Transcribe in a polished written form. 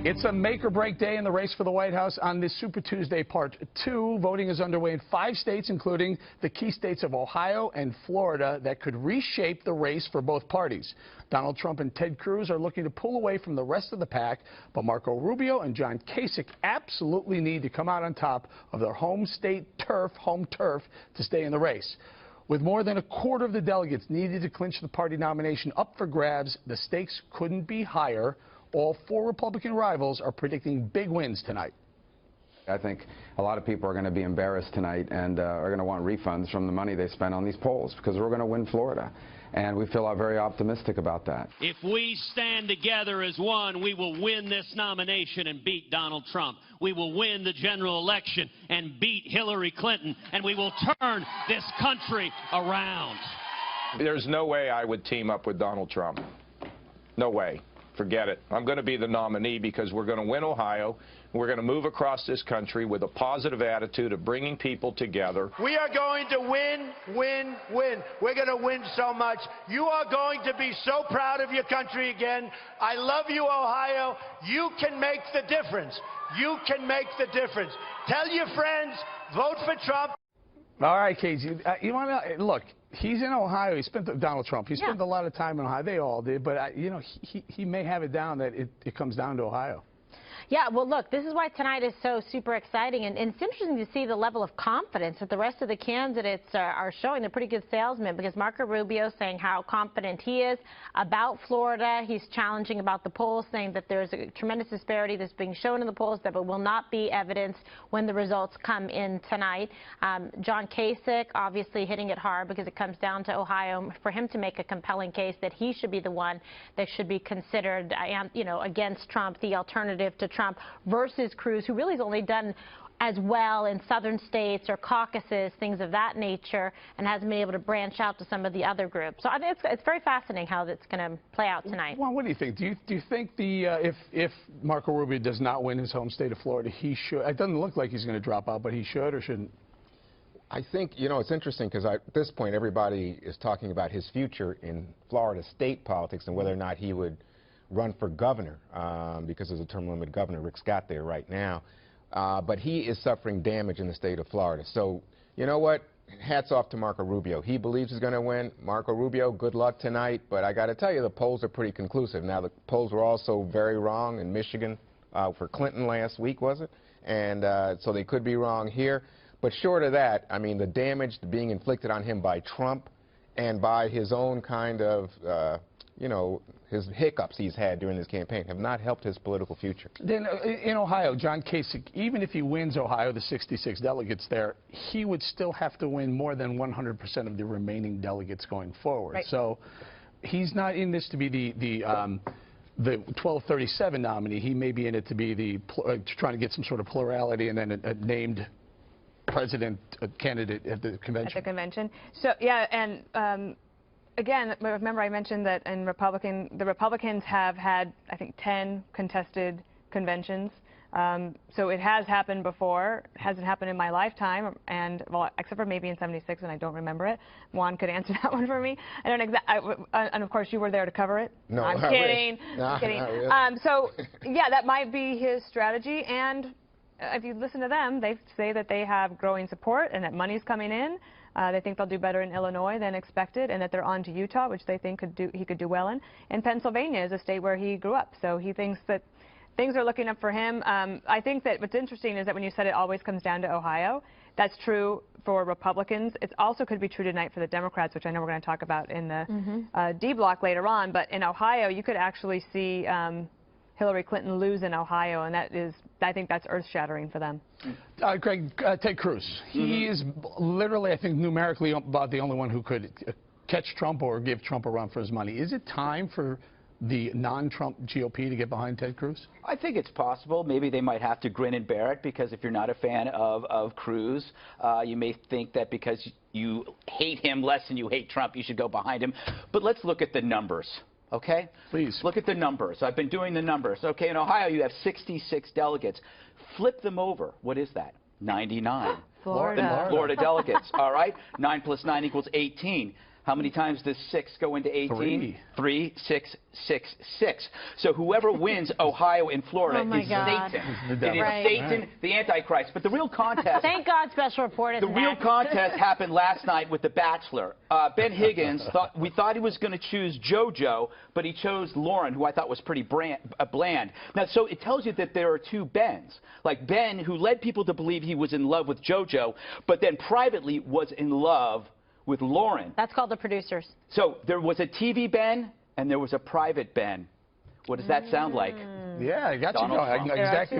It's a make-or-break day in the race for the White House on this Super Tuesday Part 2. Voting is underway in 5 states, including the key states of Ohio and Florida, that could reshape the race for both parties. Donald Trump and Ted Cruz are looking to pull away from the rest of the pack, but Marco Rubio and John Kasich absolutely need to come out on top of their home state home turf, to stay in the race. With more than a quarter of the delegates needed to clinch the party nomination up for grabs, the stakes couldn't be higher. All 4 Republican rivals are predicting big wins tonight. I think a lot of people are going to be embarrassed tonight and are going to want refunds from the money they spent on these polls, because we're going to win Florida. And we feel very optimistic about that. If we stand together as one, we will win this nomination and beat Donald Trump. We will win the general election and beat Hillary Clinton. And we will turn this country around. There's no way I would team up with Donald Trump. No way. Forget it. I'm going to be the nominee because we're going to win Ohio. We're going to move across this country with a positive attitude of bringing people together. We are going to win, win, win. We're going to win so much. You are going to be so proud of your country again. I love you, Ohio. You can make the difference. You can make the difference. Tell your friends, vote for Trump. All right, Casey, you want to look? He's in Ohio. He spent Donald Trump. He spent a lot of time in Ohio. They all did, but you know, he may have it down that it comes down to Ohio. Yeah, well, look, this is why tonight is so super exciting, and it's interesting to see the level of confidence that the rest of the candidates are showing. They're pretty good salesmen, because Marco Rubio is saying how confident he is about Florida. He's challenging about the polls, saying that there's a tremendous disparity that's being shown in the polls that will not be evidenced when the results come in tonight. John Kasich obviously hitting it hard, because it comes down to Ohio for him to make a compelling case that he should be the one that should be considered, you know, against Trump, the alternative to Trump, versus Cruz, who really has only done as well in southern states or caucuses, things of that nature, and hasn't been able to branch out to some of the other groups. So I think it's very fascinating how it's going to play out tonight. Well, what do you think? Do you think if Marco Rubio does not win his home state of Florida, he should? It doesn't look like he's going to drop out, but he should or shouldn't? I think, you know, it's interesting, because at this point everybody is talking about his future in Florida state politics and whether or not he would run for governor, because there's a term limit governor, Rick Scott, there right now. But he is suffering damage in the state of Florida. So, you know what? Hats off to Marco Rubio. He believes he's going to win. Marco Rubio, good luck tonight. But I got to tell you, the polls are pretty conclusive. Now, the polls were also very wrong in Michigan for Clinton last week, was it? And so they could be wrong here. But short of that, I mean, the damage being inflicted on him by Trump and by his own kind of, you know, his hiccups he's had during this campaign have not helped his political future. Then in Ohio, John Kasich, even if he wins Ohio, the 66 delegates there, he would still have to win more than 100% of the remaining delegates going forward. Right. So he's not in this to be the 1237 nominee. He may be in it to be trying to get some sort of plurality and then a named president candidate at the convention. At the convention. So yeah, and again, remember I mentioned that in the Republicans have had, I think, 10 contested conventions. So it has happened before. It hasn't happened in my lifetime, and well, except for maybe in '76, and I don't remember it. Juan could answer that one for me. I don't exactly. And of course, you were there to cover it. No, I'm kidding. No, I'm kidding. Not really. So yeah, that might be his strategy. And if you listen to them, they say that they have growing support and that money's coming in. They think they'll do better in Illinois than expected, and that they're on to Utah, which they think he could do well in. And Pennsylvania is a state where he grew up, so he thinks that things are looking up for him. I think that what's interesting is that when you said it always comes down to Ohio, that's true for Republicans. It also could be true tonight for the Democrats, which I know we're going to talk about in the D block later on. But in Ohio, you could actually see Hillary Clinton lose in Ohio, and I think that's earth-shattering for them. Greg, Ted Cruz, he is literally, I think, numerically about the only one who could catch Trump or give Trump a run for his money. Is it time for the non-Trump GOP to get behind Ted Cruz? I think it's possible. Maybe they might have to grin and bear it, because if you're not a fan of Cruz, you may think that because you hate him less than you hate Trump, you should go behind him. But let's look at the numbers. Okay? Please. Look at the numbers. I've been doing the numbers. Okay, in Ohio, you have 66 delegates. Flip them over. What is that? 99. Florida Florida delegates. All right? 9 plus 9 equals 18. How many times does 6 go into 18? 3. 3, 6, 6, 6. So whoever wins Ohio and Florida is Satan. It is Satan, the Antichrist. But the real contest... Thank God Special Report is The real contest happened last night with The Bachelor. Ben Higgins, we thought he was going to choose JoJo, but he chose Lauren, who I thought was pretty bland. Now, so it tells you that there are two Bens. Like Ben, who led people to believe he was in love with JoJo, but then privately was in love with Lauren. That's called the producers. So there was a TV Ben and there was a private Ben. What does that sound like? Yeah, I got Donald you. Trump. Exactly.